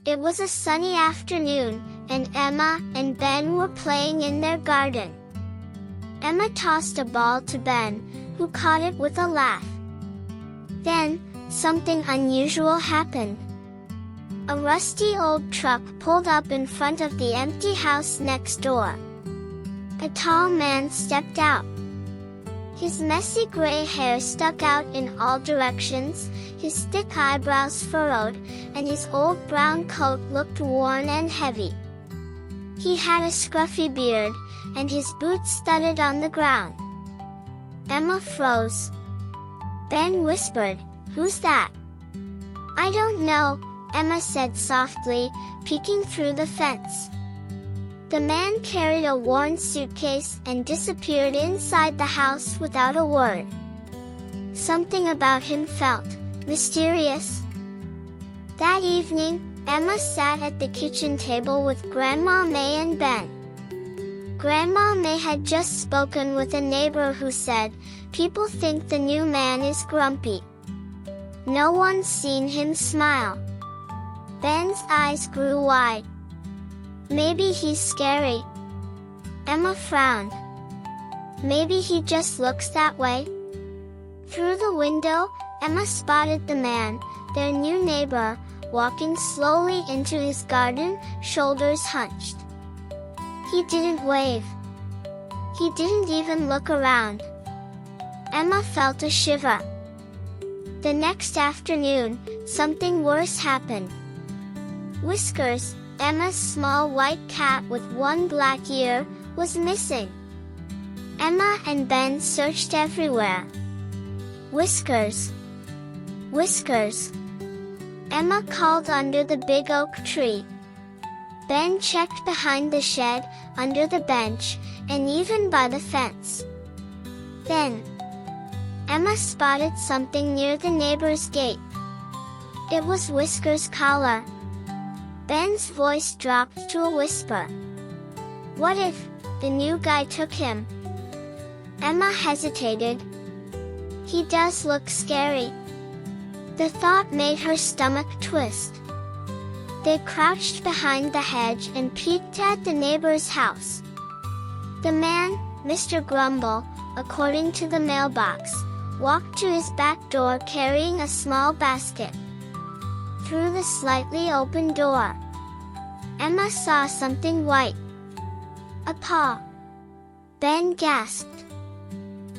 It was a sunny afternoon, and Emma and Ben were playing in their garden. Emma tossed a ball to Ben, who caught it with a laugh. Then, something unusual happened. A rusty old truck pulled up in front of the empty house next door. A tall man stepped out. His messy gray hair stuck out in all directions, his thick eyebrows furrowed, and his old brown coat looked worn and heavy. He had a scruffy beard, and his boots thudded on the ground. Emma froze. Ben whispered, "Who's that?" "I don't know," Emma said softly, peeking through the fence. The man carried a worn suitcase and disappeared inside the house without a word. Something about him felt mysterious. That evening, Emma sat at the kitchen table with Grandma May and Ben. Grandma May had just spoken with a neighbor who said, "People think the new man is grumpy. No one's seen him smile." Ben's eyes grew wide. "Maybe he's scary." Emma frowned. "Maybe he just looks that way." Through the window, Emma spotted the man, their new neighbor, walking slowly into his garden, shoulders hunched. He didn't wave. He didn't even look around. Emma felt a shiver. The next afternoon, something worse happened. Whiskers, Emma's small white cat with one black ear, was missing. Emma and Ben searched everywhere. "Whiskers! Whiskers!" Emma called under the big oak tree. Ben checked behind the shed, under the bench, and even by the fence. Then, Emma spotted something near the neighbor's gate. It was Whiskers' collar. Ben's voice dropped to a whisper. "What if the new guy took him?" Emma hesitated. "He does look scary." The thought made her stomach twist. They crouched behind the hedge and peeked at the neighbor's house. The man, Mr. Grumble, according to the mailbox, walked to his back door carrying a small basket. Through the slightly open door, Emma saw something white. A paw. Ben gasped.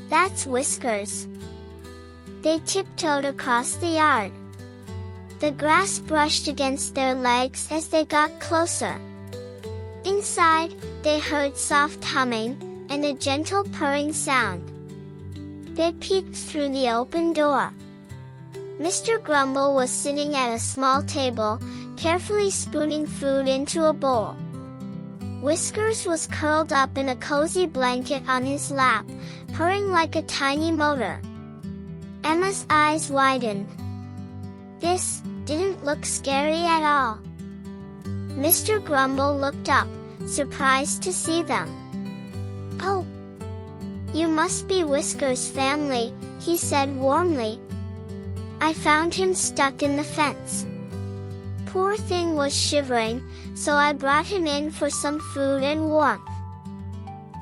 "That's Whiskers." They tiptoed across the yard. The grass brushed against their legs as they got closer. Inside, they heard soft humming, and a gentle purring sound. They peeked through the open door. Mr. Grumble was sitting at a small table, carefully spooning food into a bowl. Whiskers was curled up in a cozy blanket on his lap, purring like a tiny motor. Emma's eyes widened. This didn't look scary at all. Mr. Grumble looked up, surprised to see them. "Oh, you must be Whiskers' family," he said warmly. "I found him stuck in the fence. Poor thing was shivering, so I brought him in for some food and warmth."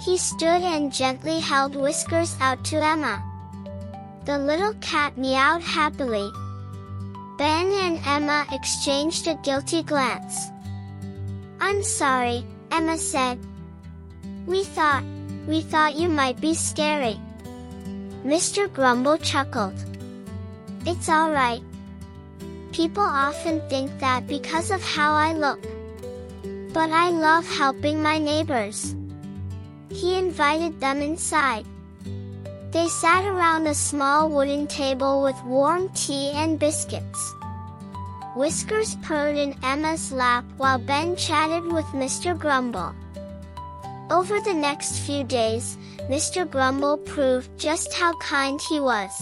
He stood and gently held Whiskers out to Emma. The little cat meowed happily. Ben and Emma exchanged a guilty glance. "I'm sorry," Emma said. We thought you might be scary." Mr. Grumble chuckled. "It's all right. People often think that because of how I look. But I love helping my neighbors." He invited them inside. They sat around a small wooden table with warm tea and biscuits. Whiskers purred in Emma's lap while Ben chatted with Mr. Grumble. Over the next few days, Mr. Grumble proved just how kind he was.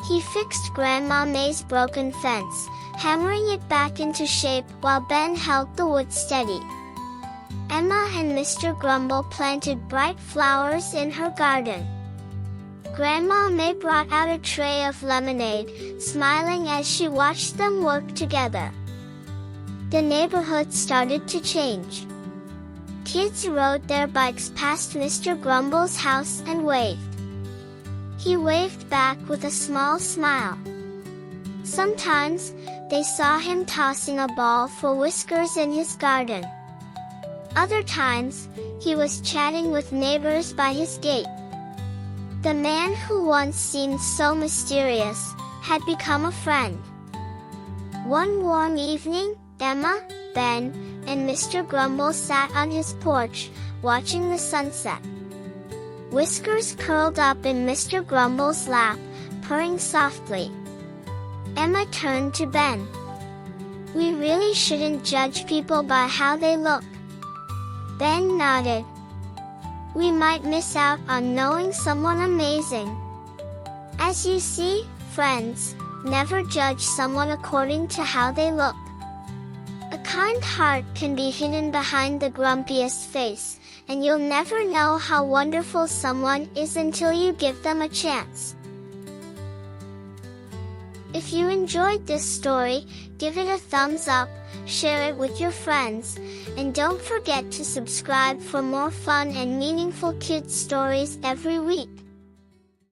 He fixed Grandma May's broken fence, hammering it back into shape while Ben held the wood steady. Emma and Mr. Grumble planted bright flowers in her garden. Grandma May brought out a tray of lemonade, smiling as she watched them work together. The neighborhood started to change. Kids rode their bikes past Mr. Grumble's house and waved. He waved back with a small smile. Sometimes, they saw him tossing a ball for Whiskers in his garden. Other times, he was chatting with neighbors by his gate. The man who once seemed so mysterious had become a friend. One warm evening, Emma, Ben, and Mr. Grumble sat on his porch, watching the sunset. Whiskers curled up in Mr. Grumble's lap, purring softly. Emma turned to Ben. "We really shouldn't judge people by how they look." Ben nodded. "We might miss out on knowing someone amazing." As you see, friends, never judge someone according to how they look. A kind heart can be hidden behind the grumpiest face, and you'll never know how wonderful someone is until you give them a chance. If you enjoyed this story, give it a thumbs up, share it with your friends, and don't forget to subscribe for more fun and meaningful kids stories every week.